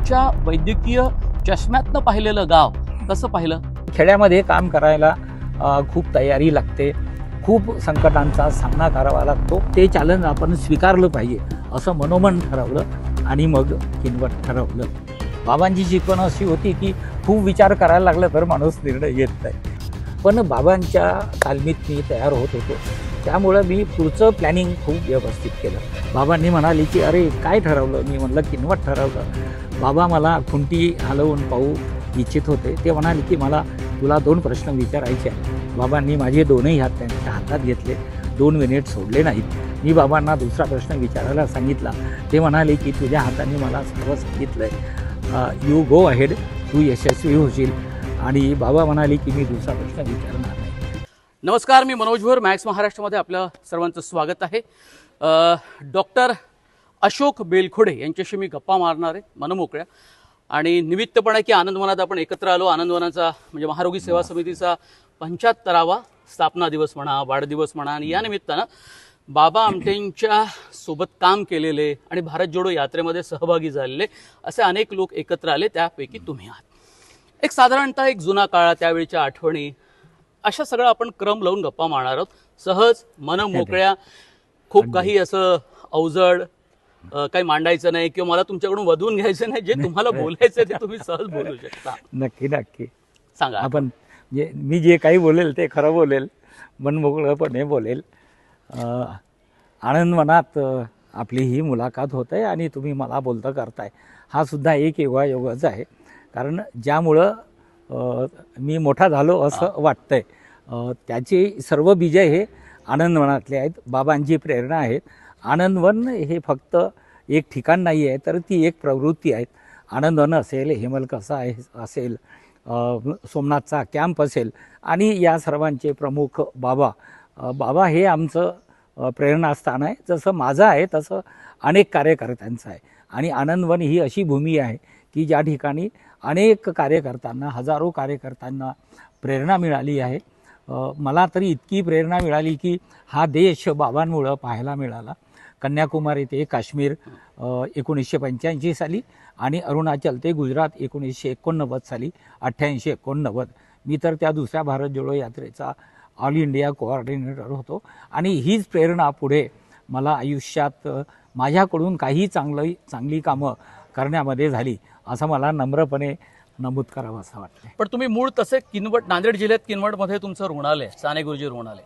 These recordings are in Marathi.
तुमच्या वैद्यकीय चष्म्यातनं पाहिलेलं गाव कसं पाहिलं? खेड्यामध्ये काम करायला खूप तयारी लागते, खूप संकटांचा सामना करावा लागतो. ते चॅलेंज आपण स्वीकारलं पाहिजे असं मनोमन ठरवलं आणि मग किनवट ठरवलं. बाबांची शिकवण अशी होती की खूप विचार करायला लागला तर माणूस निर्णय घेत नाही. पण बाबांच्या तालमीत मी तयार होत होतो, त्यामुळं मी पुढचं प्लॅनिंग खूप व्यवस्थित केलं. बाबांनी म्हणाले की अरे काय ठरवलं? मी म्हणलं किनवट ठरवलं. बाबा मला खुंटी हलवून पाहू इच्छित होते. ते म्हणाले की मला तुला 2 प्रश्न विचारायचे आहेत. बाबांनी माझे दोनही हात त्यांच्या हातात घेतले, 2 मिनिट सोडले नाहीत. मी बाबांना दुसरा प्रश्न विचारायला सांगितला. ते म्हणाले की तुझ्या हाताने मला सर्व सांगितलं आहे, यू गो अहेड, तू यशस्वी होशील. आणि बाबा म्हणाले की मी दुसरा प्रश्न विचारणार नाही. नमस्कार, मी मनोज भोर, मॅक्स महाराष्ट्रामध्ये आपलं सर्वांचं स्वागत आहे. डॉक्टर अशोक बेलखोडे यांच्याशी मी गप्पा मारणार आहे मनमोकळ्या. आणि निमित्तपणे की आनंदवनात आपण एकत्र आलो. आनंदवनाचा म्हणजे महारोगी सेवा समितीचा 75वा स्थापना दिवस म्हणा, वाढदिवस म्हणा. आणि या निमित्तानं बाबा आमटेंच्या सोबत काम केलेले आणि भारत जोडो यात्रेमध्ये सहभागी झालेले असे अनेक लोक एकत्र आले, त्यापैकी तुम्ही आहात. एक साधारणतः एक जुना काळ, त्यावेळीच्या आठवणी, अशा सगळं आपण क्रम लावून गप्पा मारणार आहोत. सहज मन मोकळ्या, खूप काही असं अवजड काही मांडायचं नाही किंवा मला तुमच्याकडून वधवून घ्यायचं नाही. जे तुम्हाला बोलायचं ते तुम्ही सहज बोलू शकता. नक्की नक्की सांगा. आपण मी जे काही बोलेल ते खरं बोलेल, मनमोकळेपणे बोलेल. आनंदवनात आपली ही मुलाखत होत आहे आणि तुम्ही मला बोलतं करताय, हा सुद्धा एक योगायोगच आहे. कारण ज्यामुळं मी मोठा झालो असं वाटतंय, त्याचे सर्व बीज हे आनंदवनातले आहेत, बाबांची प्रेरणा आहेत. आनंदवन हे फक्त एक ठिकाण नाही आहे, तर ती एक प्रवृत्ती आहे. आनंदवन असेल, हेमलकसा असेल, सोमनाथचा कॅम्प असेल आणि या सर्वांचे प्रमुख बाबा हे आमचं प्रेरणास्थान आहे. जसं माझं आहे तसं अनेक कार्यकर्त्यांचं आहे. आणि आनंदवन ही अशी भूमी आहे की ज्या ठिकाणी अनेक कार्यकर्त्यांना, हजारो कार्यकर्त्यांना प्रेरणा मिळाली आहे. मला तरी इतकी प्रेरणा मिळाली की हा देश बाबांमुळं पाहायला मिळाला. कन्याकुमारी ते काश्मीर 1985 साली आणि अरुणाचल ते गुजरात 1989 साली, 88-89. मी तर त्या दुसऱ्या भारत जोडो यात्रेचा ऑल इंडिया कोऑर्डिनेटर होतो. आणि हीच प्रेरणा पुढे मला आयुष्यात माझ्याकडून काही चांगली कामं करण्यामध्ये झाली, असं मला नम्रपणे नमूद करावं असं वाटतं. पण तुम्ही मूळ तसे किनवट, नांदेड जिल्ह्यात किनवटमध्ये तुमचं रुग्णालय, साने गुरुजी रुग्णालय,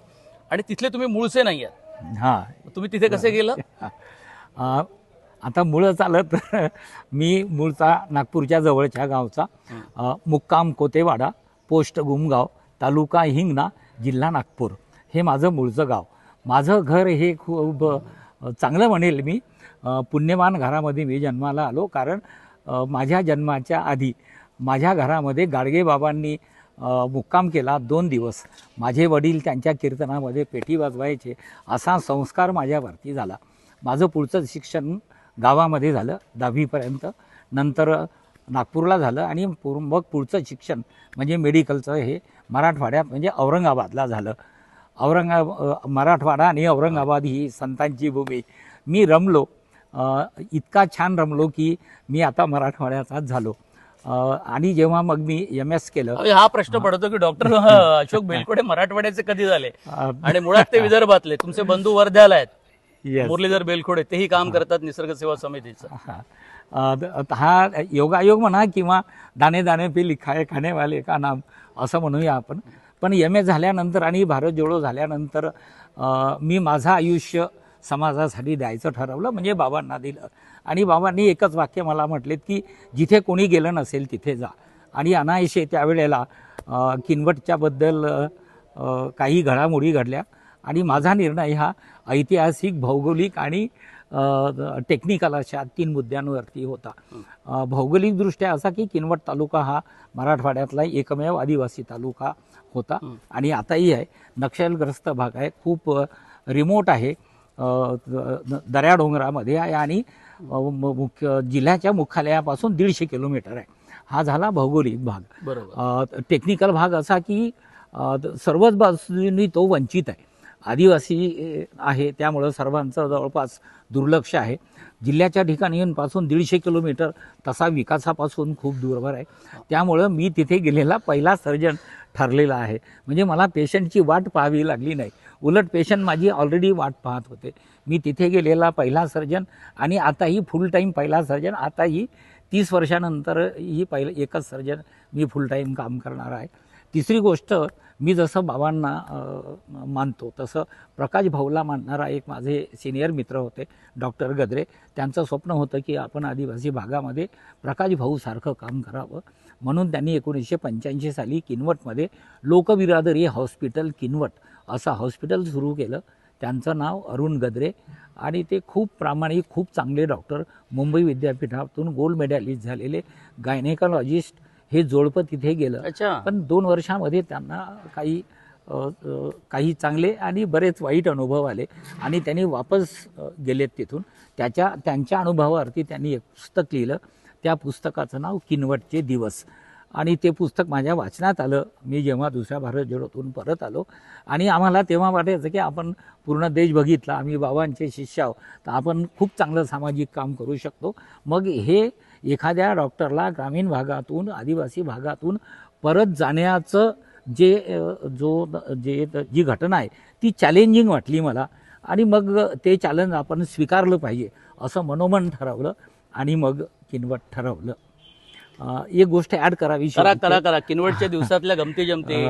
आणि तिथले तुम्ही मूळचे नाही आहात. हां, तुम्ही तिथे कसे गेलं? आता मूळ चालत तर मी मूळचा नागपूरच्या जवळच्या गावचा, मुक्काम कोतेवाडा, पोस्ट गुमगाव, तालुका हिंगणा, जिल्हा नागपूर, हे माझं मूळचं गाव. माझं घर हे खूप चांगलं म्हणेल मी. पुण्यवान घरामध्ये मी जन्माला आलो. कारण माझ्या जन्माच्या आधी माझ्या घरामध्ये गाडगे बाबांनी मुक्काम केला 2 दिवस. माझे वडील त्यांच्या कीर्तनामध्ये पेटी वाजवायचे, असा संस्कार माझ्यावरती झाला. माझं पुढचं शिक्षण गावामध्ये झालं 10वीपर्यंत. नंतर नागपूरला झालं आणि मग पुढचं शिक्षण म्हणजे मेडिकलचं हे मराठवाड्यात म्हणजे औरंगाबादला झालं. मराठवाडा आणि औरंगाबाद ही संतांची भूमी. मी रमलो, इतका छान रमलो की मी आता मराठवाड्याचाच झालो. आणि जेव्हा मग मी MS केलं. हा प्रश्न पडतो की डॉक्टर अशोक बेलखोडे मराठवाड्याचे कधी झाले? आणि मुळात ते विदर्भातले. तुमचे बंधू वर्ध्याला आहेत, मुरलीधर बेलखोडे, तेही काम करतात निसर्ग सेवा समितीचं. हा योगायोग म्हणा किंवा दाणे दाणे पे लिखा है खाने वाले का नाम असं म्हणूया आपण. पण MS झाल्यानंतर आणि भारत जोडो झाल्यानंतर मी माझं आयुष्य समाजासाठी द्यायचं ठरवलं, म्हणजे बाबांना दिलं. आणि बाबांनी एकच वाक्य मला म्हटलेत की जिथे कोणी गेलं नसेल तिथे जा. आणि अनायसे त्यावेळेला किनवटच्याबद्दल काही घडामोडी घडल्या आणि माझा निर्णय हा ऐतिहासिक, भौगोलिक आणि टेक्निकल अशा 3 मुद्द्यांवरती होता. भौगोलिकदृष्ट्या असा की किनवट तालुका हा मराठवाड्यातला एकमेव आदिवासी तालुका होता आणि आताही आहे. नक्षलग्रस्त भाग आहे, खूप रिमोट आहे, दऱ्या डोंगरामध्ये आहे आणि जिल्ह्याच्या मुख्यालयापासून 150 किलोमीटर आहे. हा झाला भौगोलिक भाग. टेक्निकल भाग असा की सर्वच बाजूंनी तो वंचित आहे, आदिवासी आहे, त्यामुळं सर्वांचं जवळपास दुर्लक्ष आहे. जिल्ह्याच्या ठिकाणीपासून 150 किलोमीटर, तसा विकासापासून खूप दूरवर आहे. त्यामुळं मी तिथे गेलेला पहिला सर्जन ठरलेला आहे. म्हणजे मला पेशंटची वाट पाहावी लागली नाही, उलट पेशंट माझी ऑलरेडी वाट पाहत होते. मी तिथे गेलेला पहिला सर्जन आणि आताही फुल टाईम पहिला सर्जन. आताही 30 वर्षानंतर ही एकच सर्जन मी फुल टाईम काम करणार आहे. तिसरी गोष्ट, मी जसं बाबांना मानतो तसं प्रकाश भाऊला मानणारा एक माझे सिनियर मित्र होते, डॉक्टर गद्रे. त्यांचं स्वप्न होतं की आपण आदिवासी भागामध्ये प्रकाश भाऊसारखं काम करावं. म्हणून त्यांनी 1985 साली किनवटमध्ये लोकबिरादरी हॉस्पिटल किनवट असं हॉस्पिटल सुरू केलं. त्यांचं नाव अरुण गद्रे आणि ते खूप प्रामाणिक, खूप चांगले डॉक्टर, मुंबई विद्यापीठातून गोल्ड मेडॅलिस्ट झालेले गायनेकॉलॉजिस्ट हे जोडपं तिथे गेलं. अच्छा. पण 2 वर्षामध्ये त्यांना काही चांगले आणि बरेच वाईट अनुभव आले आणि त्यांनी वापस गेलेत तिथून. त्यांच्या अनुभवावरती त्यांनी एक पुस्तक लिहिलं. त्या पुस्तकाचं नाव किनवटचे दिवस आणि ते पुस्तक माझ्या वाचनात आलं मी जेव्हा दुसऱ्या भारत जोडोतून परत आलो. आणि आम्हाला तेव्हा वाटायचं की आपण पूर्ण देश बघितला, आम्ही बाबांचे शिष्य आहोत, तर आपण खूप चांगलं सामाजिक काम करू शकतो. मग हे एखाद्या डॉक्टरला ग्रामीण भागातून, आदिवासी भागातून परत जाण्याचं जी घटना आहे ती चॅलेंजिंग वाटली मला. आणि मग ते चॅलेंज आपण स्वीकारलं पाहिजे असं मनोमन ठरवलं आणि मग किनवट ठरवलं. एक गोष्ट ऍड करावी. करा किनवटच्या दिवसातल्या गमती जमती,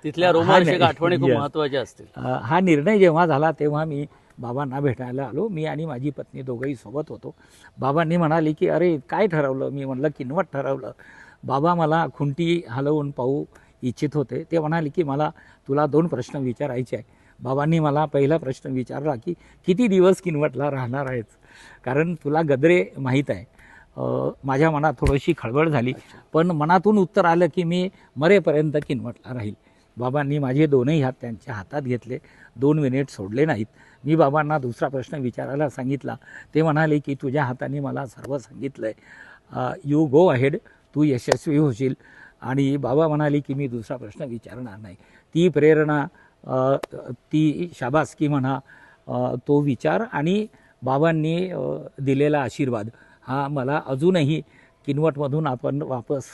तिथल्या रोमांचक आठवणी खूप महत्वाच्या असतील. हा निर्णय जेव्हा झाला तेव्हा मी बाबांना भेटायला आलो. मी आणि माझी पत्नी दोघंही सोबत होतो. बाबांनी म्हणाले की अरे काय ठरवलं? मी म्हणलं किनवट ठरवलं. बाबा मला खुंटी हलवून पाहू इच्छित होते. ते म्हणाले की मला तुला 2 प्रश्न विचारायचे आहे. बाबांनी मला पहिला प्रश्न विचारला की किती दिवस किनवटला राहणार आहेस? कारण तुला गद्रे माहीत आहे. माझ्या मनात थोडीशी खळबळ झाली, पण मनातून उत्तर आलं की मी मरेपर्यंत किनवटला राहील. बाबांनी माझे 2ही हात त्यांच्या हातात घेतले, 2 मिनिट सोडले नाहीत. मी बाबांना दुसरा प्रश्न विचारायला सांगितला. ते म्हणाले की तुझ्या हाताने मला सर्व सांगितलं आहे, यू गो अहेड, तू यशस्वी होशील. आणि बाबा म्हणाले की मी दुसरा प्रश्न विचारणार नाही. ती प्रेरणा, ती शाबासकी म्हणा, तो विचार आणि बाबांनी दिलेला आशीर्वाद हा मला अजूनही किनवटमधून आपण वापस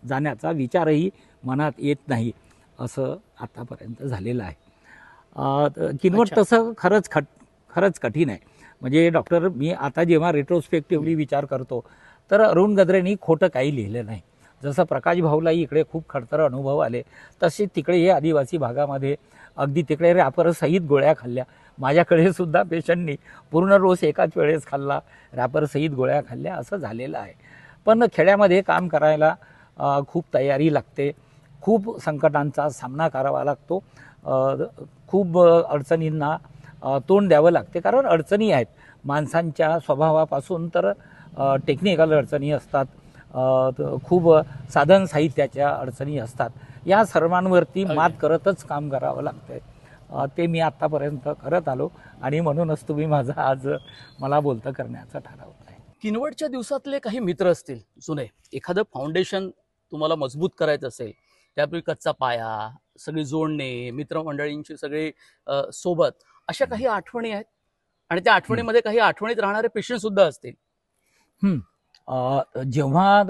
जाण्याचा विचारही मनात येत नाही असं आतापर्यंत झालेलं आहे. किनवट तसं खरंच कठीण आहे. म्हणजे डॉक्टर, मी आता जेव्हा रेट्रोस्पेक्टिव्हली विचार करतो तर अरुण गद्रेंनी खोटं काही लिहिलं नाही. जसं प्रकाश भाऊलाही इकडे खूप खडतर अनुभव आले, तसे तिकडे हे आदिवासी भागामध्ये अगदी तिकडे रॅपरसहित गोळ्या खाल्ल्या. माझ्याकडे सुद्धा पेशंटनी पूर्ण रोज एकाच वेळेस खाल्ला, रॅपरसहित गोळ्या खाल्ल्या, असं झालेलं आहे. पण खेड्यामध्ये काम करायला खूप तयारी लागते, खूप संकटांचा सामना करावा लागतो, खूप अडचणींना तोंड द्यावं लागते. कारण अडचणी आहेत माणसांच्या स्वभावापासून तर टेक्निकल अडचणी असतात, खूप साधन साहित्याच्या अडचणी असतात. या सर्वांवरती मात करतच काम करावं लागतंय. ते मी आत्तापर्यंत करत आलो आणि म्हणूनच तुम्ही माझा आज मला बोलतं करण्याचं ठरवत आहे. किनवटच्या दिवसातले काही मित्र असतील जुने, एखादं फाउंडेशन तुम्हाला मजबूत करायचं असेल, त्यापूर्वी कच्चा पाया, सगळी जोडणे, मित्रमंडळींची सगळी सोबत, अशा काही आठवणी आहेत आणि त्या आठवणीमध्ये काही आठवणीत राहणारे पेशंट सुद्धा असतील. जेव्हा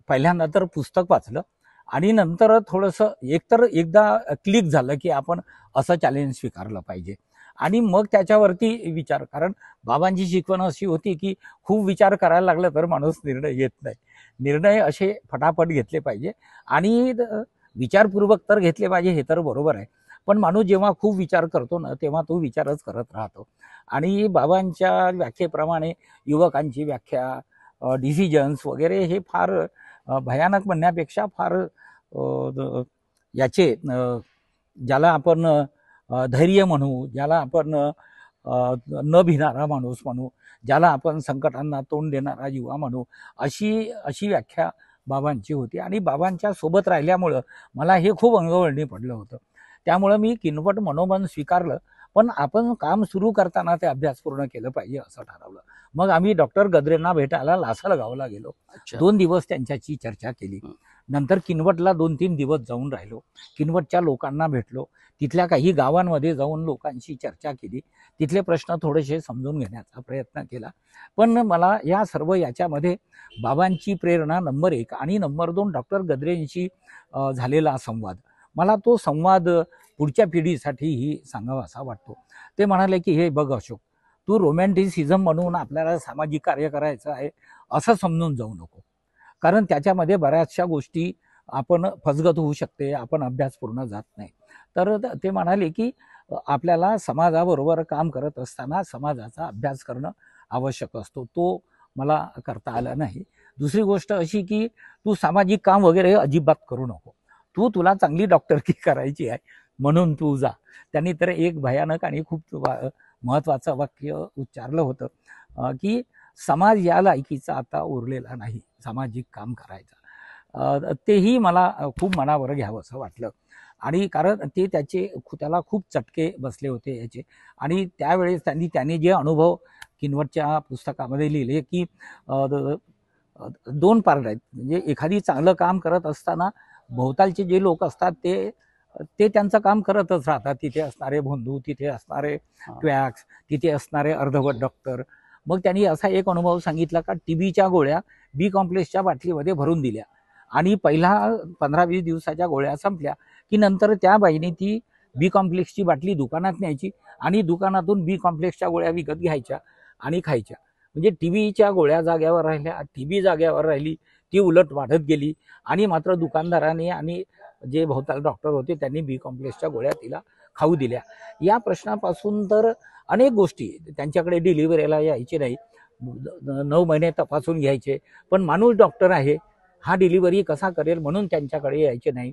पहिल्यांदा तर पुस्तक वाचलं आणि नंतर थोडंसं एकदा क्लिक झालं की आपण असं चॅलेंज स्वीकारलं पाहिजे आणि मग त्याच्यावरती विचार. कारण बाबांची शिकवण अशी होती की खूप विचार करायला लागला तर माणूस निर्णय घेत नाही. निर्णय असे फटाफट घेतले पाहिजे आणि विचारपूर्वक तर घेतले पाहिजे, हे तर बरोबर आहे. पण माणूस जेव्हा खूप विचार करतो ना तेव्हा तो विचारच करत राहतो. आणि बाबांच्या व्याख्येप्रमाणे युवकांची व्याख्या, डिसिजन्स वगैरे हे फार भयानक म्हणण्यापेक्षा फार याचे ज्याला आपण धैर्य म्हणू, ज्याला आपण न भिणारा माणूस म्हणू, ज्याला आपण संकटांना तोंड देणारा युवा म्हणू, अशी व्याख्या बाबांची होती. आणि बाबांच्या सोबत राहिल्यामुळं मला हे खूप अंगवळणी पडलं होतं. त्यामुळं मी किनवट मनोमन स्वीकारलं. पण आपण काम सुरू करताना ते अभ्यास पूर्ण केलं पाहिजे असं ठरवलं. मग आम्ही डॉक्टर गद्रेंना भेटायला लासलगावला गेलो. अच्छा. 2 दिवस त्यांच्याशी चर्चा केली. नंतर किनवटला 2-3 दिवस जाऊन राहिलो. किनवटच्या लोकांना भेटलो. तिथल्या काही गावांमध्ये जाऊन लोकांशी चर्चा केली. तिथले प्रश्न थोडेसे समजून घेण्याचा प्रयत्न केला. पण मला या सर्व याच्यामध्ये बाबांची प्रेरणा नंबर 1 आणि नंबर 2 डॉक्टर गद्रेंशी झालेला संवाद. मला तो संवाद पुढच्या पिढीसाठीही सांगावासा वाटतो. ते म्हणाले की हे बघ अशोक, तू रोमॅन्टिसिझम म्हणून आपल्याला सामाजिक कार्य करायचं आहे असं समजून जाऊ नको. कारण त्याच्यामध्ये बऱ्याचशा गोष्टी आपण फसगत होऊ शकते, आपण अभ्यास पूर्ण जात नाही. तर ते म्हणाले की आपल्याला समाजाबरोबर काम करत असताना समाजाचा अभ्यास करणं आवश्यक असतो. तो मला करता आला नाही. दुसरी गोष्ट अशी की तू सामाजिक काम वगैरे अजिबात करू नको. तुला चांगली डॉक्टरकी करायची आहे म्हणून तू जा. त्यांनी तर एक भयानक आणि खूप महत्त्वाचं वाक्य उच्चारलं होतं की समाज या लायकीचा आता उरलेला नाही सामाजिक काम करायचा. तेही मला खूप मनावर घ्यावं असं वाटलं. आणि कारण त्याला खूप चटके बसले होते याचे. आणि त्यावेळेस त्यांनी जे अनुभव किनवटच्या पुस्तकामध्ये लिहिले की 2 पार्ट आहेत. म्हणजे एखादी चांगलं काम करत असताना भोवतालचे जे लोक असतात ते त्यांचं काम करतच राहतात. तिथे असणारे बंधू, तिथे असणारे क्वॅक्स, तिथे असणारे अर्धवट डॉक्टर. मग त्यांनी असा एक अनुभव सांगितला का टीबीच्या गोळ्या बी कॉम्प्लेक्सच्या बाटलीमध्ये भरून दिल्या आणि पहिला 15-20 दिवसाच्या गोळ्या संपल्या की नंतर त्या बाईने ती बी कॉम्प्लेक्सची बाटली दुकानात न्यायची आणि दुकानातून बी कॉम्प्लेक्सच्या गोळ्या विकत घ्यायच्या आणि खायच्या. म्हणजे टीबीच्या गोळ्या जाग्यावर राहिल्या, टीबी जाग्यावर राहिली, ती उलट वाढत गेली. आणि मात्र दुकानदाराने आणि जे भोवताल डॉक्टर होते त्यांनी बी कॉम्प्लेक्सच्या गोळ्या तिला खाऊ दिल्या. या प्रश्नापासून तर अनेक गोष्टी, त्यांच्याकडे डिलिव्हरीला यायचे नाही, 9 महिने तपासून घ्यायचे, पण माणूस डॉक्टर आहे, हा डिलिव्हरी कसा करेल म्हणून त्यांच्याकडे यायचे नाही.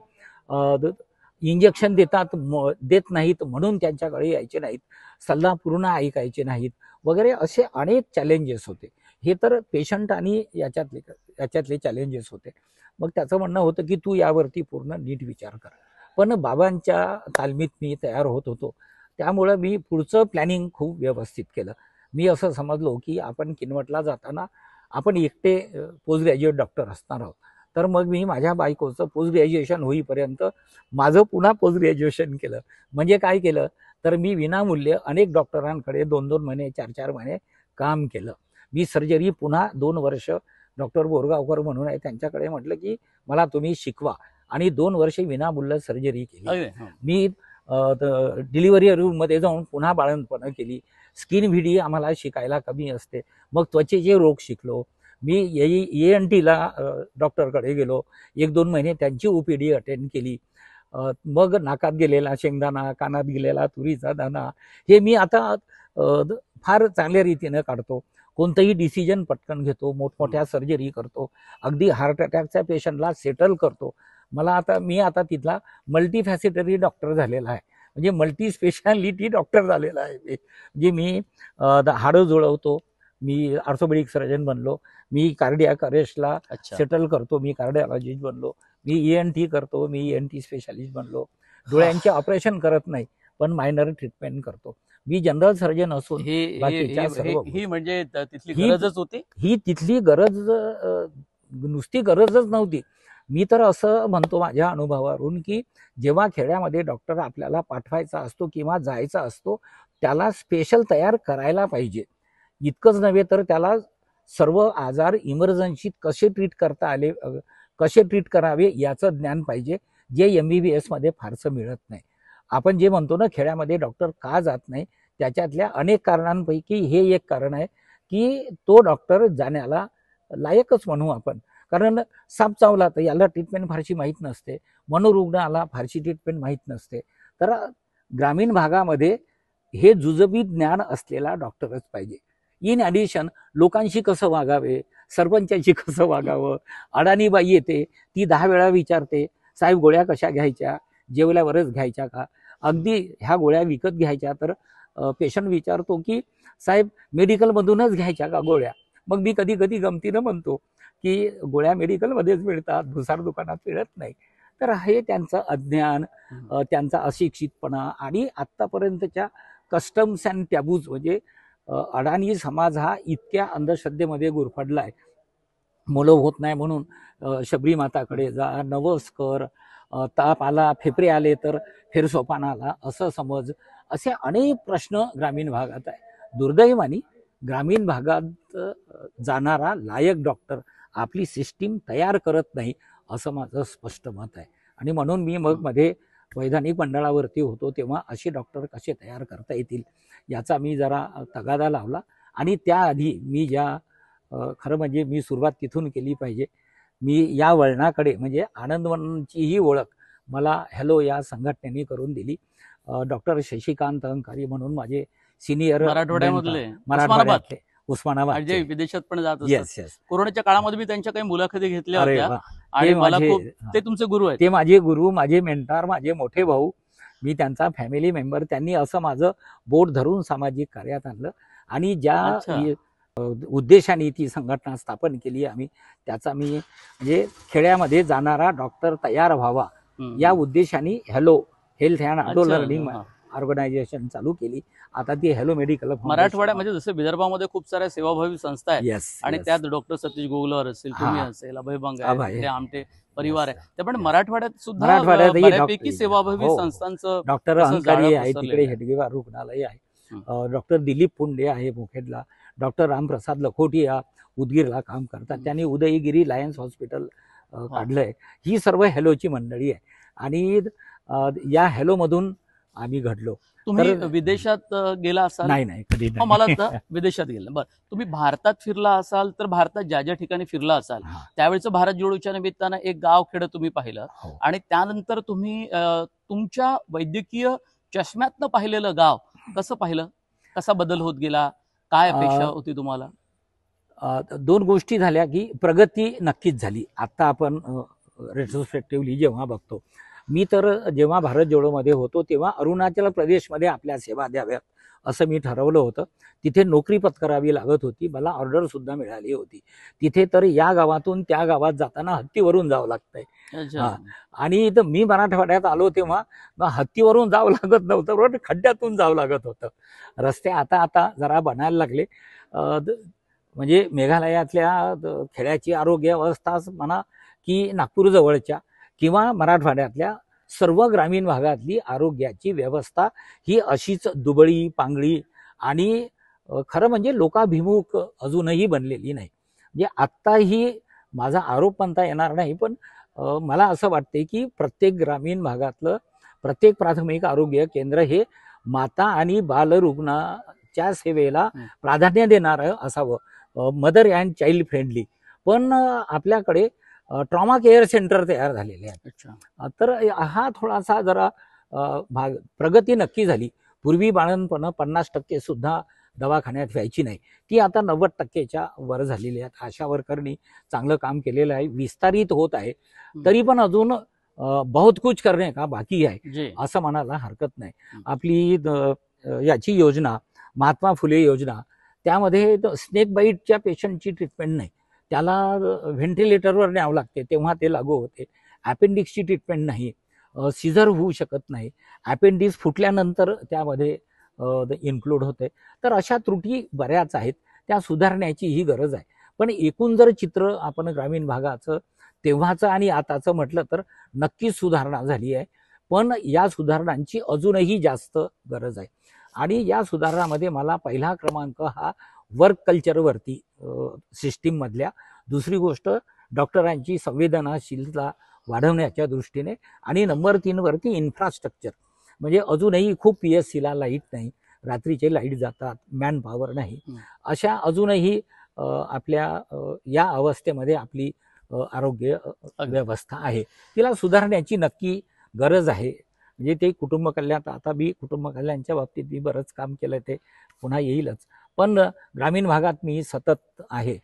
इंजेक्शन देत नाहीत म्हणून त्यांच्याकडे यायचे नाहीत, सल्ला पूर्ण ऐकायचे नाहीत वगैरे असे अनेक चॅलेंजेस होते. हे तर पेशंट आणि याच्यातले चॅलेंजेस होते. मग त्याचं म्हणणं होतं की तू यावरती पूर्ण नीट विचार कर. पण बाबांच्या तालमीत मी तयार होत होतो, त्यामुळं मी पुढचं प्लॅनिंग खूप व्यवस्थित केलं. मी असं समजलो की आपण किनवटला जाताना आपण एकटे पोस्ट ग्रॅज्युएट डॉक्टर असणार आहोत. तर मग मी माझ्या बायकोचं पोस्ट ग्रॅज्युएशन होईपर्यंत माझं पुन्हा पोस्ट ग्रॅज्युएशन केलं. म्हणजे काय केलं तर मी विनामूल्य अनेक डॉक्टरांकडे 2-2 महिने 4-4 महिने काम केलं. मी सर्जरी पुन्हा 2 वर्ष डॉक्टर बोरगावकर म्हणून आहे त्यांच्याकडे म्हटलं की मला तुम्ही शिकवा आणि 2 वर्षे विनामूल्य सर्जरी केली. मी डिलिव्हरी रूममध्ये जाऊन पुन्हा बाळंतपणं केली. स्किन व्हीडी आम्हाला शिकायला कमी असते. मग त्वचेचे रोग शिकलो. मी ENTला डॉक्टरकडे गेलो. 1-2 महिने त्यांची OPD अटेंड केली. मग नाकात गेलेला शेंगदाणा, कानात गेलेला तुरीचा दाणा हे मी आता फार चांगल्या रीतीनं काढतो. कोणतंही डिसिजन पटकन घेतो, मोठमोठ्या सर्जरी करतो, अगदी हार्ट अटॅकच्या पेशंटला सेटल करतो. मी आता तिथला मल्टीफॅसेटरी डॉक्टर झालेला आहे. म्हणजे मल्टी स्पेशालिटी डॉक्टर झालेला आहे. म्हणजे मी हाडं जुळवतो, मी ऑर्थोपेडिक सर्जन बनलो, मी कार्डियाक अरेस्टला सेटल करतो, मी कार्डिओलॉजिस्ट बनलो, मी ENT करतो, मी ENT स्पेशालिस्ट बनलो. डोळ्यांचे ऑपरेशन करत नाही पण मायनर ट्रीटमेंट करतो. मी जनरल सर्जन असून ही म्हणजे तिथली गरजच होती. ही तिथली गरज नुसती गरजच नव्हती. मी तर असं म्हणतो माझ्या अनुभवावरून की जेव्हा खेड्यामध्ये डॉक्टर आपल्याला पाठवायचा असतो किंवा जायचा असतो त्याला स्पेशल तयार करायला पाहिजे. इतकंच नव्हे तर त्याला सर्व आजार इमर्जन्सीत कसे ट्रीट करावे याचं ज्ञान पाहिजे, जे MBBS मध्ये फारसं मिळत नाही. आपण जे म्हणतो ना खेड्यामध्ये डॉक्टर का जात नाही, त्याच्यातल्या अनेक कारणांपैकी हे एक कारण आहे की तो डॉक्टर जाण्याला लायकच म्हणू आपण. कारण साप चावला तर याला ट्रीटमेंट फारशी माहीत नसते, मनोरुग्णाला फारशी ट्रीटमेंट माहीत नसते. तर ग्रामीण भागामध्ये हे जुजबी ज्ञान असलेला डॉक्टरच पाहिजे. इन ॲडिशन लोकांशी कसं वागावे, सरपंचांशी कसं वागावं. अडाणीबाई येते, ती 10 वेळा विचारते, साहेब गोळ्या कशा घ्यायच्या, जेवल्यावरच घ्यायच्या का, अगदी ह्या गोळ्या विकत घ्यायच्या. तर पेशंट विचारतो की साहेब मेडिकलमधूनच घ्यायच्या का गोळ्या. मग मी कधी कधी गमतीनं म्हणतो की गोळ्या मेडिकलमध्येच मिळतात, भुसार दुकानात मिळत नाही. तर हे त्यांचं अज्ञान, त्यांचा अशिक्षितपणा आणि आत्तापर्यंतच्या कस्टम्स अँड टॅबूज म्हणजे अडाणी समाज हा इतक्या अंधश्रद्धेमध्ये गुरफटलाय, मुलं होत नाही म्हणून शबरी माताकडे जा, नवस कर, ताप आला, फेफरे आले तर फेरसोपान आला असं समज, असे अनेक प्रश्न ग्रामीण भागात आहे. दुर्दैवाने ग्रामीण भागात जाणारा लायक डॉक्टर आपली सिस्टीम तयार करत नाही असं माझं स्पष्ट मत आहे. आणि म्हणून मी मग मध्ये वैधानिक मंडळावरती होतो तेव्हा असे डॉक्टर कसे तयार करता येतील याचा मी जरा तगादा लावला. आणि त्याआधी मी खरं म्हणजे मी सुरुवात तिथून केली पाहिजे. मी या वळणाकडे म्हणजे आनंदवनची ही ओळख मला हॅलो या संघटनेने करून दिली. डॉक्टर शशिकांत अंकारी म्हणून माझे सिनियर मराठवाड्यामधले, मराठवाड्यातले, उस्मानाबाद जे विदेशात पण जात येस असतात. येस. कोरोनाच्या काळामध्ये मी त्यांच्या काही मुलाखती घेतल्या अरे होत्या वा. आणि ते मला माझे- खूप ते तुमचे गुरु आहेत. ते माझे गुरु, माझे मेंटार, माझे मोठे भाऊ, मी त्यांचा फॅमिली मेंबर. त्यांनी असं माझं बोट धरून सामाजिक कार्यात आणलं आणि ज्या अच्छा. उद्देशाने ती संघटना स्थापन केली आम्ही, त्याचा मी म्हणजे खेड्यामध्ये जाणारा डॉक्टर तयार व्हावा या उद्देशाने hello health and auto learning organisation चालू केली. आता ती हॅलो मेडिकल मराठवाड्यामध्ये जसं विदर्भामध्ये खूप साऱ्या सेवाभावी संस्था आहेत येस आणि त्यात डॉक्टर सतीश गोगलवार असेल, तुम्ही असेल, अभय बंग अभय. आहे, आमटे परिवार आहे. त्यापण मराठवाड्यात सुद्धा मराठवाड्यातही बऱ्यापैकी डॉक्टर- सेवाभावी हो. संस्थांचं डॉक्टर तसं अंकारी जाळं आहे पसरलेलं तिकडे, आहे. हेडगेवार रुग्णालय आहे. डॉक्टर दिलीप पुंडे आहे मुखेडला, डॉक्टर रामप्रसाद लखोटिया उदगीरला काम करतात. त्यांनी उदयगिरी लायन्स हॉस्पिटल काढलंय. ही सर्व हॅलोची मंडळी आहे आणि या हॅलोमधून आम्ही घडलो. तुम्ही विदेशात गेला असाल? नाही कधी मग मला वाटतं विदेशात गेला. बरं, तुम्ही भारतात फिरला असाल तर भारतात ज्या ज्या ठिकाणी फिरला असाल त्यावेळेचं भारत जोडोच्या निमित्तानं एक गाव खेडं तुम्ही पाहिलं हो. आणि त्यानंतर तुम्ही तुमच्या वैद्यकीय चष्म्यातनं पाहिलेलं गाव कसं पाहिलं? कसा बदल होत गेला? काय अपेक्षा होती तुम्हाला? दोन गोष्टी झाल्या की प्रगती नक्कीच झाली. आता आपण रेट्रोस्पेक्टिव्हली जेव्हा बघतो, मी तर जेव्हा भारत जोडोमध्ये होतो तेव्हा अरुणाचल प्रदेशमध्ये आपल्या सेवा द्याव्यात असं मी ठरवलं होतं. तिथे नोकरी पत्करावी लागत होती, मला ऑर्डर सुद्धा मिळाली होती. तिथे तर या गावातून त्या गावात जाताना हत्तीवरून जावं लागतंय. आणि मी मराठवाड्यात आलो तेव्हा हत्तीवरून जावं लागत नव्हतं, बरोबर खड्ड्यातून जावं लागत होतं. रस्ते आता जरा बनायला लागले. म्हणजे मेघालयातल्या खेड्याची आरोग्य अवस्था म्हणा की नागपूर जवळच्या किंवा मराठवाड्यातल्या सर्व ग्रामीण भागातली आरोग्याची व्यवस्था ही अशीच दुबळी पांगळी आणि खरं म्हणजे लोकाभिमुख अजूनही बनलेली नाही. म्हणजे आत्ताही माझा आरोप म्हणता येणार नाही, पण मला असं वाटते की प्रत्येक ग्रामीण भागातलं प्रत्येक प्राथमिक आरोग्य केंद्र हे माता आणि बालरुग्णाच्या सेवेला प्राधान्य देणारं असावं, मदर अँड चाइल्ड फ्रेंडली. पण आपल्याकडे ट्रॉमा केअर सेंटर तयार झालेले आहेत. तर हा थोडासा जरा भाग प्रगती नक्की झाली. पूर्वी बाळणपणं 50% सुद्धा दवाखान्यात व्हायची नाही, ती आता 90%च्या वर झालेली आहेत. आशा वर्करनी चांगलं काम केलेलं आहे, विस्तारित होत आहे. तरी पण अजून बहुत कुछ करणे का बाकी आहे असं म्हणायला हरकत नाही. आपली याची योजना महात्मा फुले योजना, त्यामध्ये स्नेक बाईटच्या पेशंटची ट्रीटमेंट नाही, त्याला व्हेंटिलेटरवर न्यावं लागते तेव्हा ते लागू होते. अपेंडिक्सची ट्रीटमेंट नाही, सिझर होऊ शकत नाही, अपेंडिक्स फुटल्यानंतर त्यामध्ये इन्क्लूड होते. तर अशा त्रुटी बऱ्याच आहेत, त्या सुधारण्याची ही गरज आहे. पण एकूण जर चित्र आपण ग्रामीण भागाचं तेव्हाचं आणि आताचं म्हटलं तर नक्कीच सुधारणा झाली आहे. पण या सुधारणांची अजूनही जास्त गरज आहे. आणि या सुधारणामध्ये मला पहिला क्रमांक हा वर्क कल्चरवरती सिस्टीम मधल्या, दुसरी गोष्ट डॉक्टरांची संवेदनाशीलता वाढवण्याच्या दृष्टीने, आणि नंबर 3 वरती इन्फ्रास्ट्रक्चर. म्हणजे अजूनही खूप PSCला लाईट नाही, रात्रीचे लाईट जातात, मॅन पॉवर नाही, अशा अजूनही आपल्या या अवस्थेमध्ये आपली आरोग्य व्यवस्था आहे, तिला सुधारण्याची नक्की गरज आहे. म्हणजे ते कुटुंब कल्याण, आता मी कुटुंब कल्याणच्या बाबतीत मी बरंच काम केलं, ते पुन्हा येईलच. पण ग्रामीण भागात मी सतत आहे.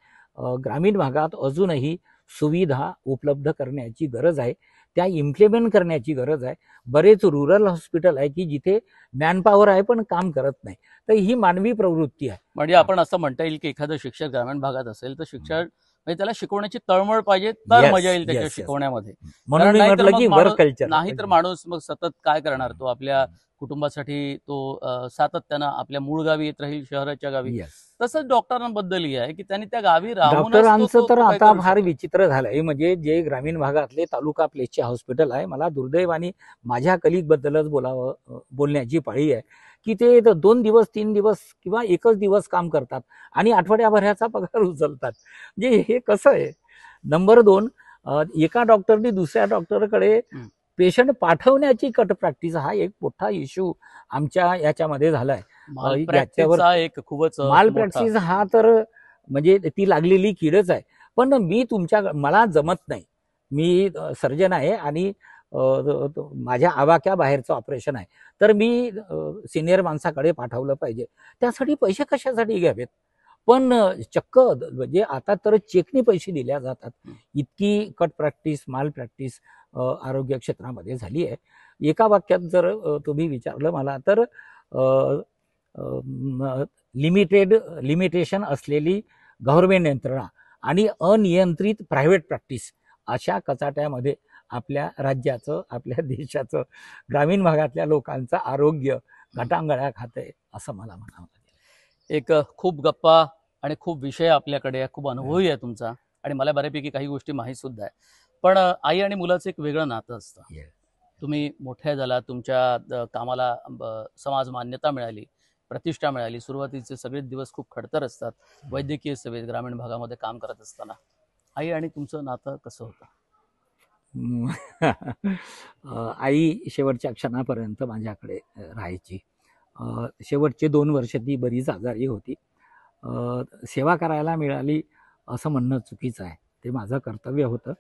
ग्रामीण भागात अजूनही सुविधा उपलब्ध करण्याची गरज आहे, त्या इम्प्लिमेंट करण्याची गरज आहे. बरेच रुरल हॉस्पिटल आहे की जिथे मॅनपॉवर आहे पण काम करत नाही. तर ही मानवी प्रवृत्ती आहे. म्हणजे आपण असं म्हणता येईल की एखादं शिक्षक ग्रामीण भागात असेल तर शिक्षण म्हणजे त्याला शिकवण्याची तळमळ पाहिजे, तर मजा येईल त्याच्या शिकवण्यामध्ये. म्हणून मी म्हटलं की वर्क कल्चर नाही तर माणूस मग सतत काय करणार, तो आपल्या कुटुंबासाठी तो सातत्यानं आपल्या मूळ गावी येत राहील, शहराच्या गावी. येस. तसंच डॉक्टरांबद्दलही आहे की त्यांनी त्या गावी राहूनच डॉक्टरांचं तर काय आता करू फार शकेल. विचित्र झालंय. म्हणजे जे ग्रामीण भागातले तालुका प्लेसचे हॉस्पिटल आहे, मला दुर्दैवाने माझ्या कलिग बद्दलच बोलण्याची पाळी आहे की ते 2 दिवस 3 दिवस किंवा एकच दिवस काम करतात आणि आठवड्याभराचा पगार उचलतात. म्हणजे हे कसं आहे. नंबर 2, एका डॉक्टरनी दुसऱ्या डॉक्टरकडे हं. पेशंट पाठवण्याची कट प्रॅक्टिस हा एक मोठा इश्यू आमच्या याच्यामध्ये झालाय. माल याच्यावर प्रॅक्टिसचा एक खूपच माल मोठा. प्रॅक्टिस हा तर म्हणजे ती लागलेली कीडच आहे. पण मला जमत नाही. मी सर्जन आहे आणि माझ्या आवाक्या बाहेरचं ऑपरेशन आहे. तर मी सिनियर माणसाकडे पाठवलं पाहिजे. त्यासाठी पैसे कशासाठी घ्यावेत? पण चक्क म्हणजे आता तर चेकनी पैसे दिल्या जातात. इतकी कट प्रॅक्टिस, माल प्रॅक्टिस आरोग्य क्षेत्रामध्ये झाली आहे. एका वाक्यात जर तुम्ही विचारलं मला तर लिमिटेशन असलेली गव्हर्नमेंट यंत्रणा आणि अनियंत्रित प्रायव्हेट प्रॅक्टिस अशा कचाट्यामध्ये आपल्या राज्याचं, आपल्या देशाचं, ग्रामीण भागातल्या लोकांचं आरोग्य गटांगळ्या खातंय असं मला म्हणावं लागेल. एक खूप गप्पा आणि खूप विषय आपल्याकडे आहे, खूप अनुभवही आहे तुमचा आणि मला बऱ्यापैकी काही गोष्टी माहीत सुद्धा आहे. पण आई आणि मुलाचं एक वेगळं नातं असतं. Yes. तुम्ही मोठ्या झाला, तुमच्या कामाला समाज मान्यता मिळाली, प्रतिष्ठा मिळाली. सुरुवातीचे सगळेच दिवस खूप खडतर असतात वैद्यकीय सेवेत ग्रामीण भागामध्ये काम करत असताना. आई आणि तुमचं नातं कसं होतं? आई शेवटच्या क्षणापर्यंत माझ्याकडे राहायची. शेवटचे 2 वर्ष ती बरीच आजारी होती. सेवा करायला मिळाली असं म्हणणं चुकीचं आहे. ते माझं कर्तव्य होतं.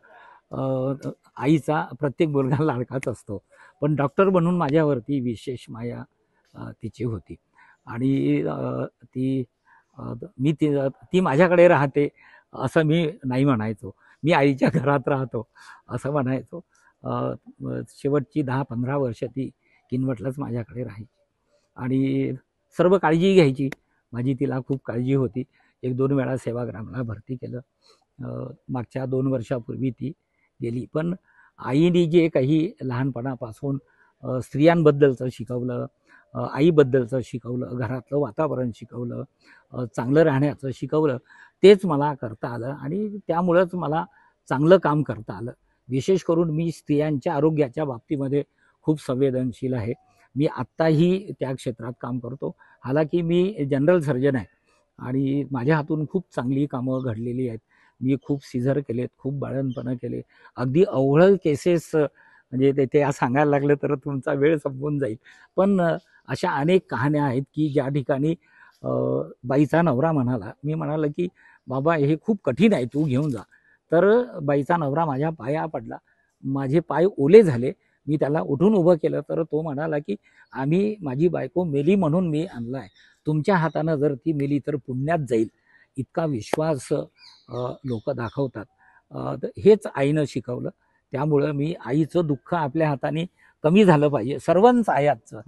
आईचा प्रत्येक मुलगा लाडकाच असतो. पण डॉक्टर बनून माझ्यावरती विशेष माया तिची होती. आणि ती माझ्याकडे राहते असं मी नाही म्हणायचो. मी आईच्या घरात राहतो असं म्हणायचो. शेवटची 10-15 वर्ष ती किनवटलाच माझ्याकडे राहायची आणि सर्व काळजी घ्यायची. माझी तिला खूप काळजी होती. 1-2 वेळा सेवाग्रामला भरती केलं. मागच्या 2 वर्षापूर्वी ती गेली. पण आईने जे काही लहानपणापासून स्त्रियांबद्दलचं शिकवलं, आईबद्दलचं शिकवलं, घरातलं वातावरण शिकवलं, चांगलं राहण्याचं शिकवलं, तेच मला करता आलं आणि त्यामुळंच मला चांगलं काम करता आलं. विशेष करून मी स्त्रियांच्या आरोग्याच्या बाबतीमध्ये खूप संवेदनशील आहे. मी आत्ताही त्या क्षेत्रात काम करतो. हालाकी मी जनरल सर्जन आहे आणि माझ्या हातून खूप चांगली कामं घडलेली आहेत. मी खूप सिझर केलेत, खूप बाळंतपणं केले. अगदी अवघड केसेस म्हणजे ते सांगायला लागलं तर तुमचा वेळ संपून जाईल. पण अशा अनेक कहाण्या आहेत की ज्या ठिकाणी बाईचा नवरा म्हणाला, मी म्हणालं की बाबा हे खूप कठीण आहे, तू घेऊन जा. तर बाईचा नवरा माझ्या पाया पडला. माझे पाय ओले झाले. मी त्याला उठून उभं केलं तर तो म्हणाला की माझी बायको मेली म्हणून मी आणलं आहे. तुमच्या हातानं जर ती मेली तर पुण्यात जाईल. इतका विश्वास लोक दाखवतात. हेच आईनं शिकवलं. त्यामुळं मी आईचं दुःख आपल्या हाताने कमी झालं पाहिजे. सर्वांचं आहे आजचं.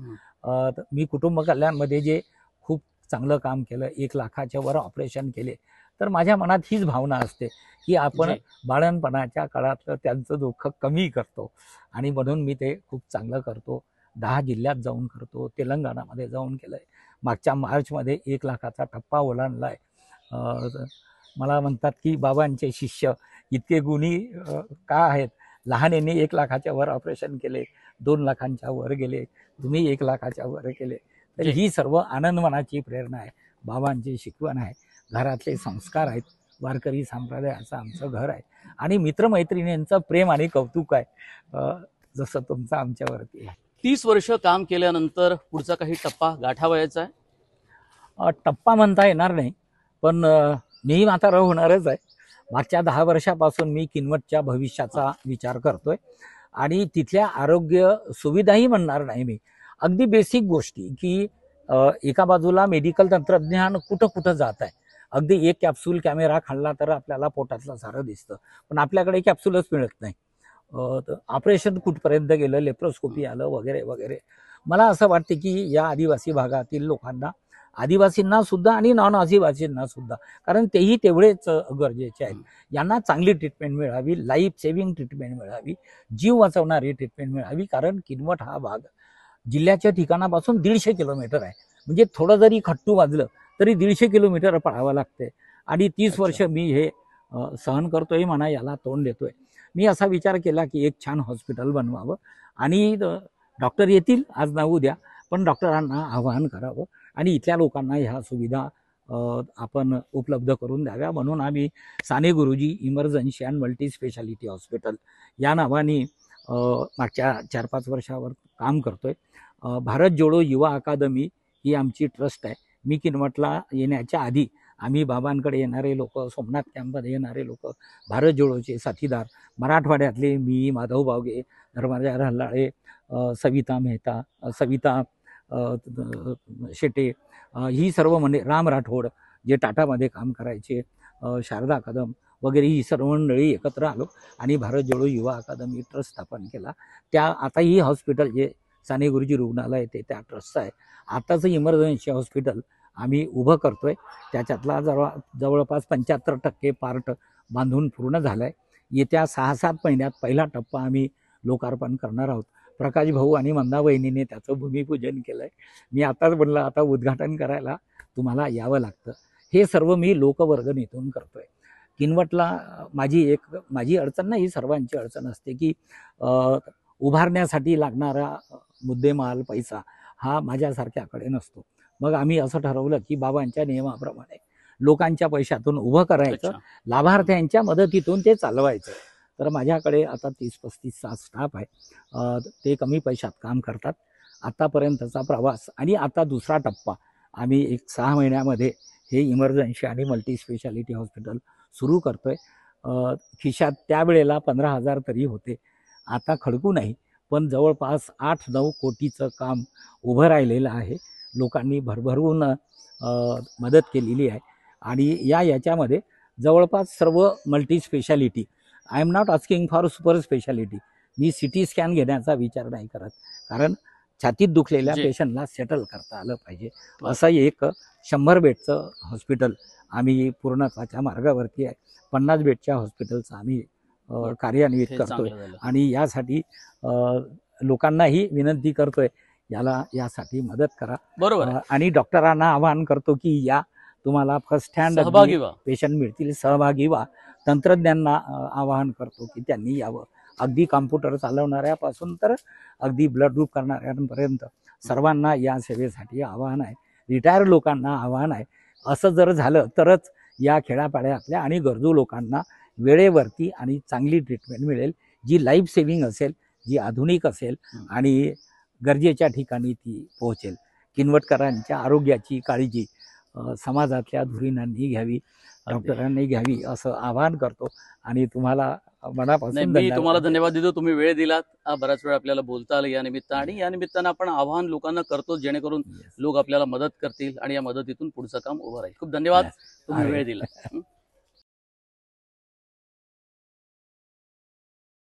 मी कुटुंब कल्याणमध्ये जे खूप चांगलं काम केलं, 1 लाखाच्या वर ऑपरेशन केले, तर माझ्या मनात हीच भावना असते की आपण बाळणपणाच्या काळातलं त्यांचं दुःख कमी करतो आणि म्हणून मी ते खूप चांगलं करतो. 10 जिल्ह्यात जाऊन करतो, तेलंगणामध्ये जाऊन केलंय. मागच्या मार्चमध्ये 1 लाखाचा टप्पा ओलांडलाय. मला म्हणतात की बाबांचे शिष्य इतके गुणी का आहेत? लहानेने 1 लाखाच्या वर ऑपरेशन केले, 2 लाखांच्या वर गेले, तुम्ही 1 लाखाच्या वर केले. तर ही सर्व आनंदमनाची प्रेरणा आहे, बाबांची शिकवण आहे, घरातले संस्कार आहेत. वारकरी संप्रदायाचं आमचं घर आहे आणि मित्रमैत्रिणींचं प्रेम आणि कौतुक आहे जसं तुमचं आमच्यावरती आहे. 30 वर्ष काम केल्यानंतर पुढचा काही टप्पा गाठावयाचा आहे? टप्पा म्हणता येणार नाही, पण मी म्हातारा होणारच आहे. मागच्या 10 वर्षापासून मी किनवटच्या भविष्याचा विचार करतोय आणि तिथल्या आरोग्य सुविधाही म्हणणार नाही मी. अगदी बेसिक गोष्टी की एका बाजूला मेडिकल तंत्रज्ञान कुठं कुठं जात आहे. अगदी 1 कॅप्सूल कॅमेरा खाल्ला तर आपल्याला पोटातलं सारं दिसतं, पण आपल्याकडे कॅप्सूलच मिळत नाही. ऑपरेशन कुठपर्यंत गेलं, लेप्रोस्कोपी आलं वगैरे वगैरे. मला असं वाटतं की या आदिवासी भागातील लोकांना, आदिवासींना सुद्धा आणि नॉन आदिवासींना सुद्धा, कारण तेही तेवढेच गरजेचे आहेत, यांना चांगली ट्रीटमेंट मिळावी, लाईफ सेव्हिंग ट्रीटमेंट मिळावी, जीव वाचवणारी ट्रीटमेंट मिळावी. कारण किनवट हा भाग जिल्ह्याच्या ठिकाणापासून 150 किलोमीटर आहे. म्हणजे थोडं जरी खट्टू वाजलं तरी 150 किलोमीटर पळावं लागते. आणि 30 वर्ष मी हे सहन करतोय म्हणा, याला तोंड देतोय. मी असा विचार केला की एक छान हॉस्पिटल बनवावं आणि डॉक्टर येतील आज ना उद्या, पण डॉक्टरांना आवाहन करावं आणि इथल्या लोकांना ह्या सुविधा आपण उपलब्ध करून द्याव्या. म्हणून आम्ही Sane Guruji emergency and multi speciality hospital या नावाने मागच्या 4-5 वर्षावर काम करतोय. भारत जोडो युवा अकादमी ही आमची ट्रस्ट आहे. मी किनवटला येण्याच्या आधी आम्ही बाबांकडे येणारे लोक, सोमनाथ कॅम्पमध्ये येणारे लोक, भारत जोडोचे साथीदार, मराठवाड्यातले मी, माधव बावगे, धर्माजा हल्लाळे, सविता मेहता, सविता शेटे, ही सर्व राम राठोड जे टाटामध्ये काम करायचे, शारदा कदम वगैरे, ही सर्व मंडळी एकत्र आलो आणि भारत जोडो युवा अकादमी ट्रस्ट स्थापन केला. आता ही हॉस्पिटल जे साने गुरुजी रुग्णालय ते त्या ट्रस्टचं आहे. आताचं इमर्जन्सी हॉस्पिटल आम्ही उभं करतोय. त्याच्यातला जवळपास 75% पार्ट बांधून पूर्ण झाला आहे. येत्या 6-7 महिन्यात पहिला टप्पा आम्ही लोकार्पण करणार आहोत. प्रकाश भाऊ आणि मंदा वहिनीने त्याचं भूमिपूजन केलं आहे. मी आताच म्हणलं आता उद्घाटन करायला तुम्हाला यावं लागतं. हे सर्व मी लोकवर्गणीतून करतोय. किनवटला माझी अडचण नाही, सर्वांची अडचण असते की उभारण्यासाठी लागणारा मुद्देमाल पैसा हा माझ्यासारख्याकडे नसतो. मग आम्ही असं ठरवलं की बाबांच्या नियमाप्रमाणे लोकांच्या पैशातून उभं करायचं, लाभार्थ्यांच्या मदतीतून ते चालवायचं. तर माझ्याकडे आता 30-35 स्टाफ आहे. ते कमी पैशात काम करतात. आतापर्यंतचा प्रवास आणि आता दुसरा टप्पा आम्ही एक 6 महिन्यामध्ये हे इमर्जन्सी आणि मल्टी स्पेशालिटी हॉस्पिटल सुरू करतोय. खिशात त्यावेळेला 15,000 तरी होते, आता खडकू नाही, पण जवळपास 8-9 कोटीचं काम उभं राहिलेलं आहे. लोकांनी भरभरून मदत केलेली आहे आणि याच्यामध्ये जवळपास सर्व multi speciality, I am not asking for super speciality. Me CT scan घेण्याचा विचार नाही करत, कारण छातीत दुखलेल्या पेशंटला सेटल करता आलं पाहिजे. असं एक 100 बेडचं हॉस्पिटल आम्ही पूर्णत्वाच्या मार्गावरती आहे. 50 बेडच्या हॉस्पिटलचं आम्ही कार्यान्वित करतोय आणि यासाठी लोकांनाही विनंती करतोय यासाठी मदत करा. बरोबर. आणि डॉक्टरांना आवाहन करतो की या, तुम्हाला फर्स्ट हँड पेशंट मिळतील, सहभागी व्हा. तंत्रज्ञांना आवाहन करतो की त्यांनी यावं. अगदी कॉम्प्युटर चालवणाऱ्यापासून तर अगदी ब्लड ग्रुप करणाऱ्यांपर्यंत सर्वांना या सेवेसाठी आवाहन आहे. रिटायर लोकांना आवाहन आहे. असं जर झालं तरच या खेड्यापाड्यातल्या आणि गरजू लोकांना वेळेवरती आणि चांगली ट्रीटमेंट मिळेल, जी लाईफ सेव्हिंग असेल, जी आधुनिक असेल आणि गरजेच्या ठिकाणी ती पोहोचेल. किनवटकरांच्या आरोग्याची काळजी समाजातल्या धुरीणांनी घ्यावी, डॉक्टरांनी घ्यावी, असं आवाहन करतो आणि तुम्हाला मनापासून मी तुम्हाला धन्यवाद देतो. तुम्ही वेळ दिलात, बराच वेळ आपल्याला बोलता आलं या निमित्तानं, आणि या निमित्तानं आपण आवाहन लोकांना करतो जेणेकरून लोक आपल्याला मदत करतील आणि या मदतीतून पुढचं काम उभं राहील. खूप धन्यवाद, तुम्ही वेळ दिला.